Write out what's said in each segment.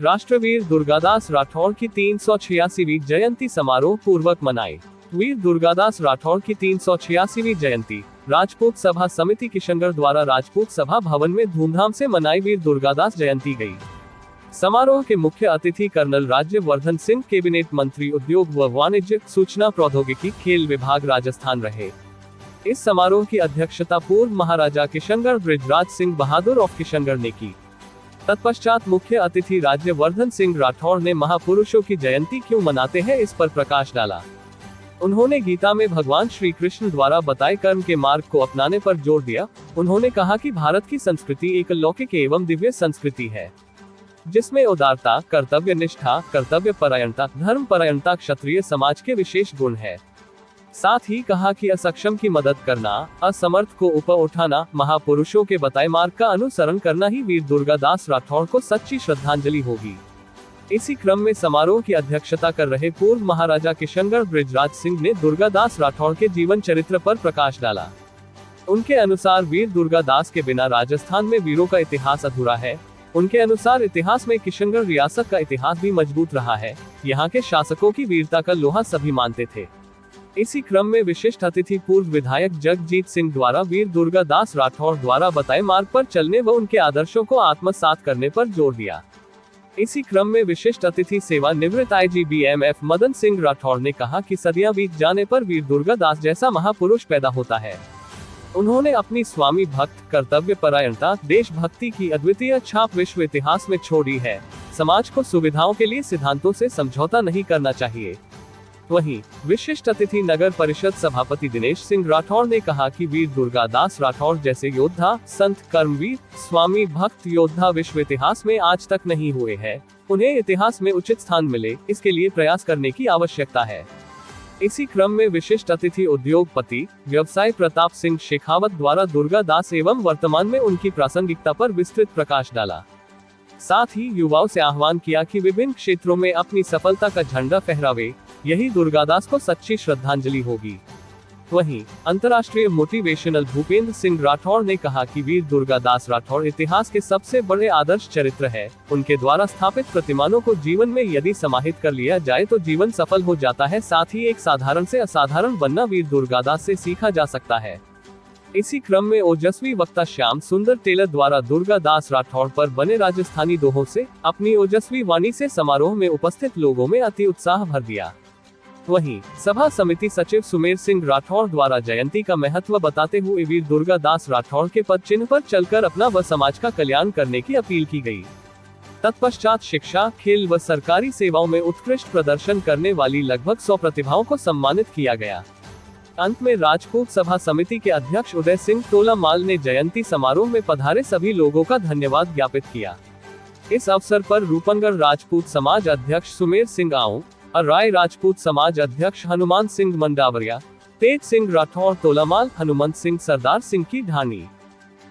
राष्ट्रवीर दुर्गादास राठौर की 386वीं जयंती समारोह पूर्वक मनाई। वीर दुर्गादास राठौर की 386वीं जयंती राजपूत सभा समिति किशनगढ़ द्वारा राजपूत सभा भवन में धूमधाम से मनाई वीर दुर्गादास जयंती गई। समारोह के मुख्य अतिथि कर्नल राज्यवर्धन सिंह, कैबिनेट मंत्री उद्योग व वाणिज्य, सूचना प्रौद्योगिकी, खेल विभाग राजस्थान रहे। इस समारोह की अध्यक्षता पूर्व महाराजा किशनगढ़ बृजराज सिंह बहादुर ऑफ किशनगढ़ ने की। तत्पश्चात मुख्य अतिथि राज्यवर्धन सिंह राठौर ने महापुरुषों की जयंती क्यों मनाते हैं इस पर प्रकाश डाला। उन्होंने गीता में भगवान श्री कृष्ण द्वारा बताए कर्म के मार्ग को अपनाने पर जोर दिया। उन्होंने कहा कि भारत की संस्कृति एक अलौकिक एवं दिव्य संस्कृति है, जिसमें उदारता, कर्तव्य निष्ठा, कर्तव्य परायणता, धर्म परायणता क्षत्रिय समाज के विशेष गुण है। साथ ही कहा कि असक्षम की मदद करना, असमर्थ को ऊपर उठाना, महापुरुषों के बताए मार्ग का अनुसरण करना ही वीर दुर्गादास राठौर को सच्ची श्रद्धांजलि होगी। इसी क्रम में समारोह की अध्यक्षता कर रहे पूर्व महाराजा किशनगढ़ बृजराज सिंह ने दुर्गादास राठौर के जीवन चरित्र पर प्रकाश डाला। उनके अनुसार वीर दुर्गादास के बिना राजस्थान में वीरों का इतिहास अधूरा है। उनके अनुसार इतिहास में किशनगढ़ रियासत का इतिहास भी मजबूत रहा है। यहाँ के शासकों की वीरता का लोहा सभी मानते थे। इसी क्रम में विशिष्ट अतिथि पूर्व विधायक जगजीत सिंह द्वारा वीर दुर्गादास राठौर द्वारा बताए मार्ग पर चलने व उनके आदर्शों को आत्मसात करने पर जोर दिया। इसी क्रम में विशिष्ट अतिथि सेवानिवृत्त IGBMF मदन सिंह राठौर ने कहा कि सदियां बीत जाने पर वीर दुर्गादास जैसा महापुरुष पैदा होता है। उन्होंने अपनी स्वामी भक्त, कर्तव्य परायणता, देशभक्ति की अद्वितीय छाप विश्व इतिहास में छोड़ी है। समाज को सुविधाओं के लिए सिद्धांतों से समझौता नहीं करना चाहिए। वहीं विशिष्ट अतिथि नगर परिषद सभापति दिनेश सिंह राठौर ने कहा कि वीर दुर्गादास राठौर जैसे योद्धा, संत, कर्मवीर, स्वामी भक्त योद्धा विश्व इतिहास में आज तक नहीं हुए हैं। उन्हें इतिहास में उचित स्थान मिले, इसके लिए प्रयास करने की आवश्यकता है। इसी क्रम में विशिष्ट अतिथि उद्योगपति व्यवसाय प्रताप सिंह शेखावत द्वारा दुर्गादास एवं वर्तमान में उनकी प्रासंगिकता पर विस्तृत प्रकाश डाला। साथ ही युवाओं से आह्वान किया कि विभिन्न क्षेत्रों में अपनी सफलता का झंडा फहरावे, यही दुर्गादास को सच्ची श्रद्धांजलि होगी। वहीं अंतर्राष्ट्रीय मोटिवेशनल भूपेंद्र सिंह राठौर ने कहा कि वीर दुर्गादास राठौर इतिहास के सबसे बड़े आदर्श चरित्र है। उनके द्वारा स्थापित प्रतिमानों को जीवन में यदि समाहित कर लिया जाए तो जीवन सफल हो जाता है। साथ ही एक साधारण से असाधारण बनना वीर दुर्गादास से सीखा जा सकता है। इसी क्रम में ओजस्वी वक्ता श्याम सुंदर टेलर द्वारा दुर्गादास राठौर पर बने राजस्थानी दोहों से अपनी ओजस्वी वाणी से समारोह में उपस्थित लोगों में अति उत्साह भर दिया। वहीं सभा समिति सचिव सुमेर सिंह राठौर द्वारा जयंती का महत्व बताते हुए वीर दुर्गादास राठौर के पद चिन्ह पर चलकर अपना व समाज का कल्याण करने की अपील की गई। तत्पश्चात शिक्षा, खेल व सरकारी सेवाओं में उत्कृष्ट प्रदर्शन करने वाली लगभग 100 प्रतिभाओं को सम्मानित किया गया। अंत में राजपूत सभा समिति के अध्यक्ष उदय सिंह तोलामाल ने जयंती समारोह में पधारे सभी लोगों का धन्यवाद ज्ञापित किया। इस अवसर पर रूपनगढ़ राजपूत समाज अध्यक्ष सुमेर सिंह आऊ और राय राजपूत समाज अध्यक्ष हनुमान सिंह मंडावरिया, तेज सिंह राठौर तोलामाल, हनुमंत सिंह सरदार सिंह की ढानी,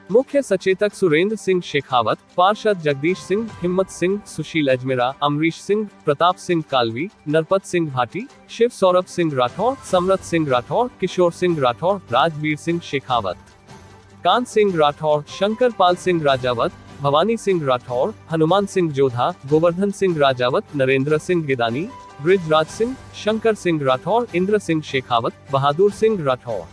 मुख्य सचेतक सुरेंद्र सिंह शेखावत, पार्षद जगदीश सिंह, हिम्मत सिंह, सुशील अजमेरा, अमरीश सिंह, प्रताप सिंह कालवी, नरपत सिंह भाटी, शिव सौरभ सिंह राठौर, समरत सिंह राठौर, किशोर सिंह राठौर, राजवीर सिंह शेखावत, कांत सिंह राठौर, शंकर पाल सिंह राजावत, भवानी सिंह राठौर, हनुमान सिंह जोधा, गोवर्धन सिंह राजावत, नरेंद्र सिंह गिदानी, बृजराज सिंह, शंकर सिंह राठौर, इंद्र सिंह शेखावत, बहादुर सिंह राठौर,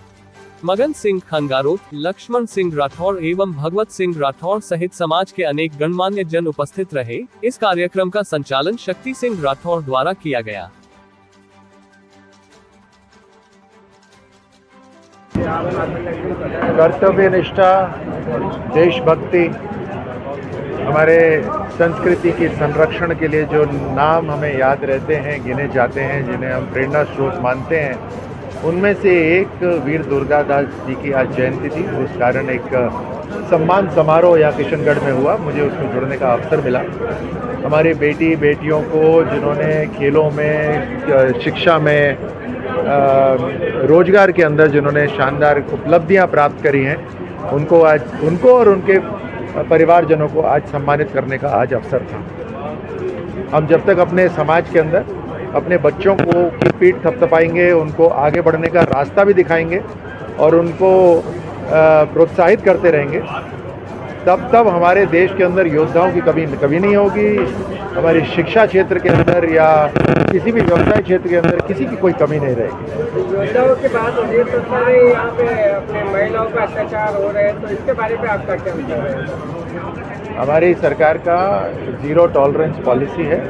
मगन सिंह खंगारोत, लक्ष्मण सिंह राठौर एवं भगवत सिंह राठौर सहित समाज के अनेक गणमान्य जन उपस्थित रहे। इस कार्यक्रम का संचालन शक्ति सिंह राठौर द्वारा किया गया। कर्तव्य निष्ठा, देशभक्ति, हमारे संस्कृति की संरक्षण के लिए जो नाम हमें याद रहते हैं, गिने जाते हैं, जिन्हें हम प्रेरणा स्रोत मानते हैं, उनमें से एक वीर दुर्गादास जी की आज जयंती थी। उस कारण एक सम्मान समारोह यहाँ किशनगढ़ में हुआ, मुझे उसमें जुड़ने का अवसर मिला। हमारी बेटी बेटियों को जिन्होंने खेलों में, शिक्षा में, रोजगार के अंदर जिन्होंने शानदार उपलब्धियाँ प्राप्त करी हैं, उनको और उनके परिवारजनों को आज सम्मानित करने का आज अवसर था। हम जब तक अपने समाज के अंदर अपने बच्चों को की पीठ थपथपाएंगे, उनको आगे बढ़ने का रास्ता भी दिखाएंगे और उनको प्रोत्साहित करते रहेंगे, तब हमारे देश के अंदर योद्धाओं की कमी नहीं होगी, हमारी शिक्षा क्षेत्र के अंदर या किसी भी व्यवसाय क्षेत्र के अंदर किसी की कोई कमी नहीं रहेगी। योजनाओं की बात हो रही है तो सर यहाँ पे अपने महिलाओं पर अत्याचार हो रहे हैं, तो इसके बारे में आपका क्या विचार है? हमारी सरकार का ज़ीरो टॉलरेंस पॉलिसी है।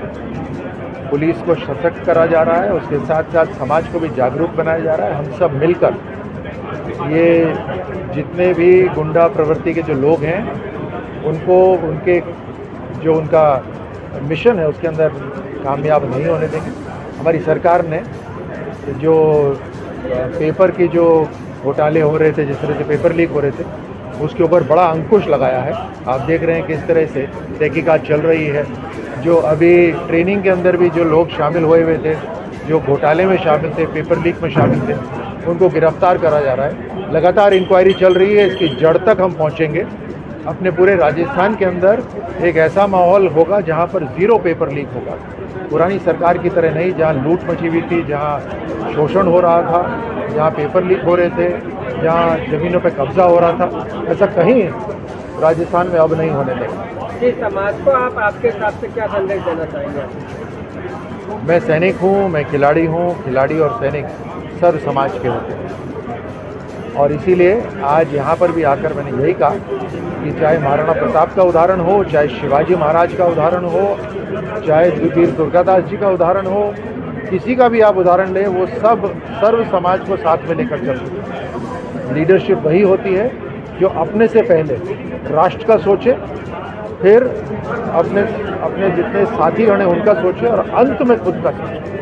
पुलिस को सशक्त करा जा रहा है, उसके साथ साथ समाज को भी जागरूक बनाया जा रहा है। हम सब मिलकर ये जितने भी गुंडा प्रवृत्ति के जो लोग हैं उनको उनके जो उनका मिशन है उसके अंदर कामयाब नहीं होने देंगे। हमारी सरकार ने जो पेपर की जो घोटाले हो रहे थे, जिस तरह से पेपर लीक हो रहे थे, उसके ऊपर बड़ा अंकुश लगाया है। आप देख रहे हैं किस तरह से तहकीकात चल रही है। जो अभी ट्रेनिंग के अंदर भी जो लोग शामिल हुए हुए थे, जो घोटाले में शामिल थे, पेपर लीक में शामिल थे, उनको गिरफ्तार करा जा रहा है। लगातार इंक्वायरी चल रही है, इसकी जड़ तक हम पहुंचेंगे। अपने पूरे राजस्थान के अंदर एक ऐसा माहौल होगा जहां पर ज़ीरो पेपर लीक होगा। पुरानी सरकार की तरह नहीं, जहां लूट मची हुई थी, जहां शोषण हो रहा था, जहां पेपर लीक हो रहे थे, जहां ज़मीनों पे कब्जा हो रहा था, ऐसा कहीं राजस्थान में अब नहीं होने देगा। जी, समाज को आप आपके हिसाब से क्या संदेश देना चाहेंगे? मैं सैनिक हूँ, मैं खिलाड़ी हूँ। खिलाड़ी और सैनिक सर्व समाज के होते हैं और इसीलिए आज यहाँ पर भी आकर मैंने यही कहा कि चाहे महाराणा प्रताप का उदाहरण हो, चाहे शिवाजी महाराज का उदाहरण हो, चाहे वीर दुर्गादास जी का उदाहरण हो, किसी का भी आप उदाहरण लें, वो सब सर्व समाज को साथ में लेकर चलते हैं। लीडरशिप वही होती है जो अपने से पहले राष्ट्र का सोचे, फिर अपने जितने साथी हैं उनका सोचे और अंत में खुद का सोचे।